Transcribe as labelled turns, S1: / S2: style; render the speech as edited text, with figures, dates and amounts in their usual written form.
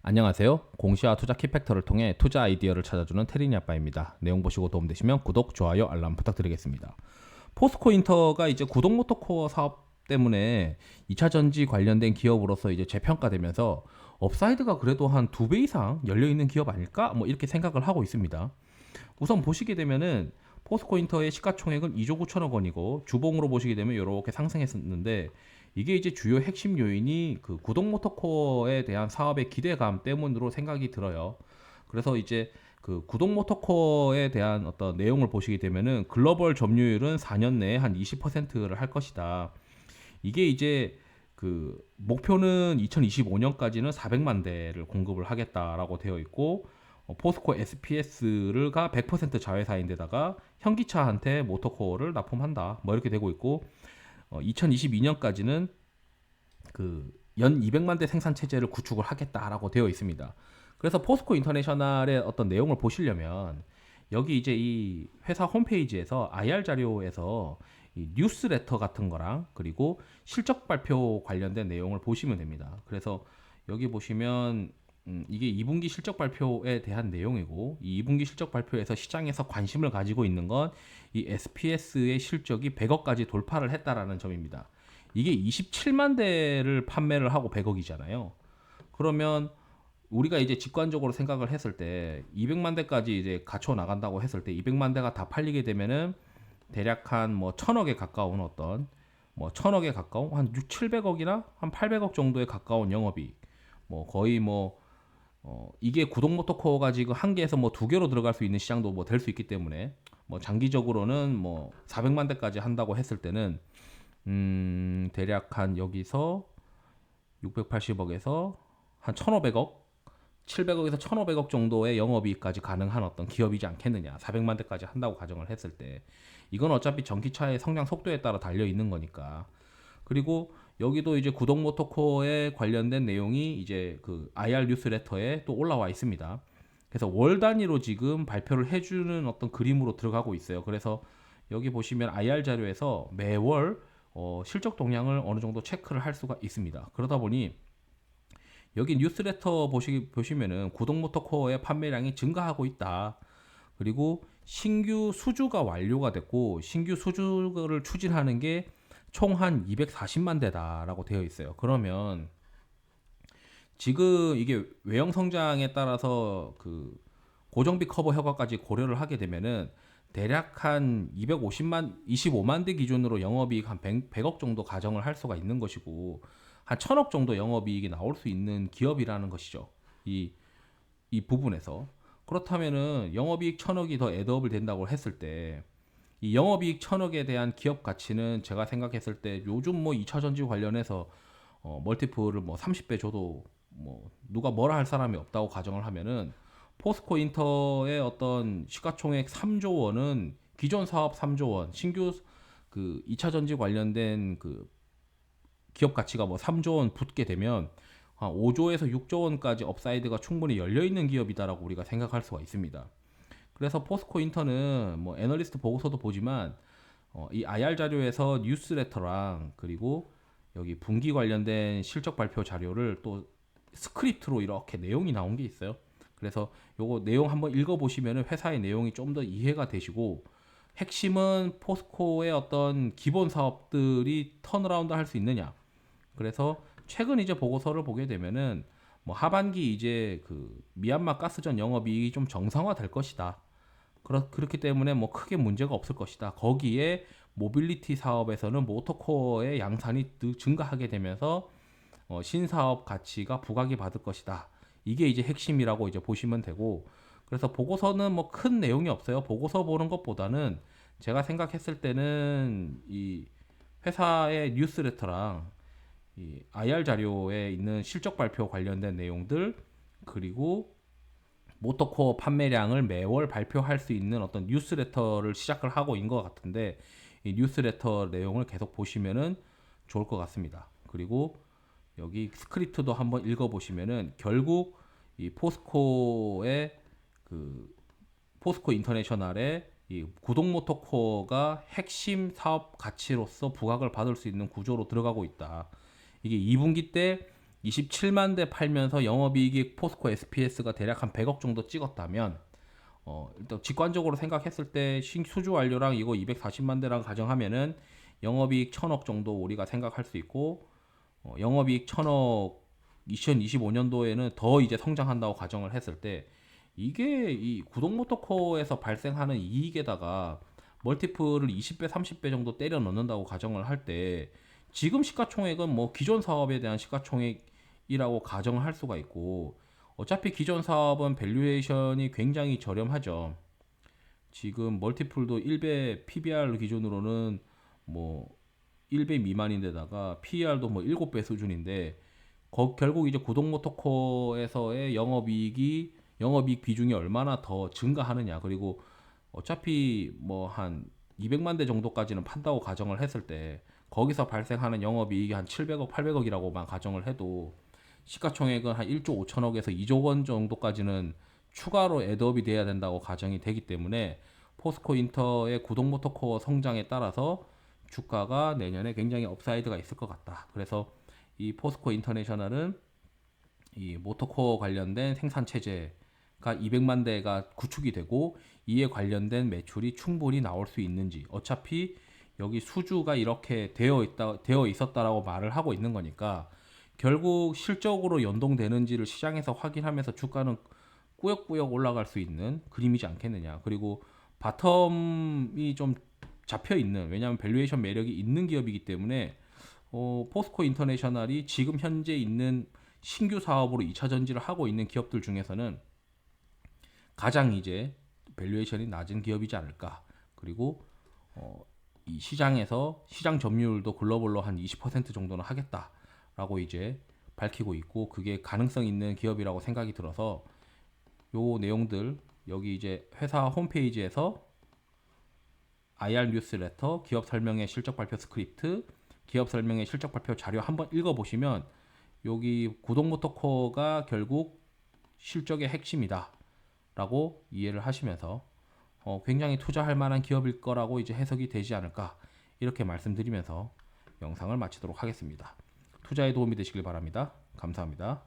S1: 안녕하세요. 공시와 투자 키팩터를 통해 투자 아이디어를 찾아주는 테리니 아빠입니다. 내용 보시고 도움되시면 구독, 좋아요, 알람 부탁드리겠습니다. 포스코 인터가 이제 구동 모터코어 사업 때문에 2차 전지 관련된 기업으로서 이제 재평가되면서 업사이드가 그래도 한 2배 이상 열려 있는 기업 아닐까? 뭐 이렇게 생각을 하고 있습니다. 우선 보시게 되면은 포스코 인터의 시가총액은 2조 9천억 원이고 주봉으로 보시게 되면 이렇게 상승했었는데 이게 이제 주요 핵심 요인이 그 구동 모터코어에 대한 사업의 기대감 때문으로 생각이 들어요. 그래서 이제 그 구동 모터코어에 대한 어떤 내용을 보시게 되면은 글로벌 점유율은 4년 내에 한 20%를 할 것이다. 이게 이제 그 목표는 2025년까지는 400만 대를 공급을 하겠다라고 되어 있고 포스코 SPS가 100% 자회사인데다가 현기차한테 모터코어를 납품한다. 뭐 이렇게 되고 있고 2022년까지는 그 연 200만 대 생산 체제를 구축을 하겠다라고 되어 있습니다. 그래서 포스코 인터내셔널의 어떤 내용을 보시려면 여기 이제 이 회사 홈페이지에서 IR 자료에서 이 뉴스레터 같은 거랑 그리고 실적 발표 관련된 내용을 보시면 됩니다. 그래서 여기 보시면 이게 2분기 실적 발표에 대한 내용이고 이 2분기 실적 발표에서 시장에서 관심을 가지고 있는 건 이 SPS의 실적이 100억까지 돌파를 했다라는 점입니다. 이게 27만 대를 판매를 하고 100억이잖아요. 그러면 우리가 이제 직관적으로 생각을 했을 때 200만 대까지 이제 갖춰 나간다고 했을 때 200만 대가 다 팔리게 되면은 대략 한 뭐 1000억에 가까운 어떤 뭐 1000억에 가까운 한 6, 700억이나 한 800억 정도에 가까운 영업이익. 뭐 거의 뭐 이게 구동 모터코어가 지금 한 개에서 뭐 두 개로 들어갈 수 있는 시장도 뭐 될 수 있기 때문에 뭐 장기적으로는 뭐 400만 대까지 한다고 했을 때는 대략 한 여기서 680억에서 한 1,500억, 700억에서 1,500억 정도의 영업이익까지 가능한 어떤 기업이지 않겠느냐. 400만 대까지 한다고 가정을 했을 때 이건 어차피 전기차의 성장 속도에 따라 달려 있는 거니까. 그리고 여기도 이제 구동 모터코어에 관련된 내용이 이제 그 IR 뉴스레터에 또 올라와 있습니다. 그래서 월 단위로 지금 발표를 해주는 어떤 그림으로 들어가고 있어요. 그래서 여기 보시면 IR 자료에서 매월 실적 동향을 어느 정도 체크를 할 수가 있습니다. 그러다 보니 여기 뉴스레터 보시면은 구동 모터코어의 판매량이 증가하고 있다. 그리고 신규 수주가 완료가 됐고 신규 수주를 추진하는 게 총 한 240만 대다라고 되어 있어요. 그러면 지금 이게 외형 성장에 따라서 그 고정비 커버 효과까지 고려를 하게 되면은 대략 한 25만 대 기준으로 영업이익 한 100억 정도 가정을 할 수가 있는 것이고 한 1000억 정도 영업이익이 나올 수 있는 기업이라는 것이죠. 이, 이 부분에서. 그렇다면은 영업이익 1000억이 더 애드업을 된다고 했을 때 이 영업이익 1000억에 대한 기업 가치는 제가 생각했을 때 요즘 뭐 2차 전지 관련해서 멀티플을 뭐 30배 줘도 뭐 누가 뭐라 할 사람이 없다고 가정을 하면은 포스코 인터의 어떤 시가총액 3조 원은 기존 사업 3조 원, 신규 그 2차 전지 관련된 그 기업 가치가 뭐 3조 원 붙게 되면 한 5조에서 6조 원까지 업사이드가 충분히 열려 있는 기업이다라고 우리가 생각할 수가 있습니다. 그래서 포스코 인터는 뭐 애널리스트 보고서도 보지만 이 IR 자료에서 뉴스레터랑 그리고 여기 분기 관련된 실적 발표 자료를 또 스크립트로 이렇게 내용이 나온 게 있어요. 그래서 요거 내용 한번 읽어보시면 회사의 내용이 좀 더 이해가 되시고 핵심은 포스코의 어떤 기본 사업들이 턴어라운드 할 수 있느냐. 그래서 최근 이제 보고서를 보게 되면은 뭐 하반기 이제 그 미얀마 가스전 영업이익이 좀 정상화 될 것이다. 그렇기 때문에 뭐 크게 문제가 없을 것이다. 거기에 모빌리티 사업에서는 모터코어의 양산이 증가하게 되면서 신사업 가치가 부각이 받을 것이다. 이게 이제 핵심이라고 이제 보시면 되고 그래서 보고서는 뭐 큰 내용이 없어요. 보고서 보는 것보다는 제가 생각했을 때는 이 회사의 뉴스레터랑 이 IR 자료에 있는 실적 발표 관련된 내용들 그리고 모터코어 판매량을 매월 발표할 수 있는 어떤 뉴스레터를 시작을 하고 있는 것 같은데 이 뉴스레터 내용을 계속 보시면은 좋을 것 같습니다. 그리고 여기 스크립트도 한번 읽어보시면은 결국 이 포스코의 그 포스코 인터내셔널의 이 구동 모터코어가 핵심 사업 가치로서 부각을 받을 수 있는 구조로 들어가고 있다. 이게 2분기 때 27만 대 팔면서 영업이익이 포스코 SPS가 대략 한 100억 정도 찍었다면 일단 직관적으로 생각했을 때 수주 완료랑 이거 240만 대랑 가정하면은 영업이익 1000억 정도 우리가 생각할 수 있고 영업이익 1000억 2025년도에는 더 이제 성장한다고 가정을 했을 때 이게 이 구동 모터코어에서 발생하는 이익에다가 멀티플을 20배, 30배 정도 때려 넣는다고 가정을 할 때 지금 시가총액은 뭐 기존 사업에 대한 시가총액이라고 가정을 할 수가 있고 어차피 기존 사업은 밸류에이션이 굉장히 저렴하죠. 지금 멀티플도 1배 PBR 기준으로는 뭐 1배 미만인데다가 PER도 뭐 7배 수준인데 결국 이제 구동 모터코에서의 영업이익 비중이 얼마나 더 증가하느냐 그리고 어차피 뭐 한 200만 대 정도까지는 판다고 가정을 했을 때 거기서 발생하는 영업이익이 한 700억, 800억이라고만 가정을 해도 시가총액은 한 1조 5천억에서 2조 원 정도까지는 추가로 애드업이 돼야 된다고 가정이 되기 때문에 포스코 인터의 구동 모터코어 성장에 따라서 주가가 내년에 굉장히 업사이드가 있을 것 같다. 그래서 이 포스코 인터내셔널은 이 모터코어 관련된 생산 체제가 200만 대가 구축이 되고 이에 관련된 매출이 충분히 나올 수 있는지 어차피 여기 수주가 이렇게 되어 있었다라고 말을 하고 있는 거니까 결국 실적으로 연동되는지를 시장에서 확인하면서 주가는 꾸역꾸역 올라갈 수 있는 그림이지 않겠느냐. 그리고 바텀이 좀 잡혀 있는 왜냐하면 밸류에이션 매력이 있는 기업이기 때문에 포스코 인터내셔널이 지금 현재 있는 신규 사업으로 2차 전지를 하고 있는 기업들 중에서는 가장 이제 밸류에이션이 낮은 기업이지 않을까. 그리고 이 시장에서 시장 점유율도 글로벌로 한 20% 정도는 하겠다라고 이제 밝히고 있고 그게 가능성 있는 기업이라고 생각이 들어서 요 내용들 여기 이제 회사 홈페이지에서 IR 뉴스레터, 기업 설명회 실적 발표 스크립트, 기업 설명회 실적 발표 자료 한번 읽어보시면 여기 구동 모터코어가 결국 실적의 핵심이다 라고 이해를 하시면서 굉장히 투자할 만한 기업일 거라고 이제 해석이 되지 않을까 이렇게 말씀드리면서 영상을 마치도록 하겠습니다. 투자에 도움이 되시길 바랍니다. 감사합니다.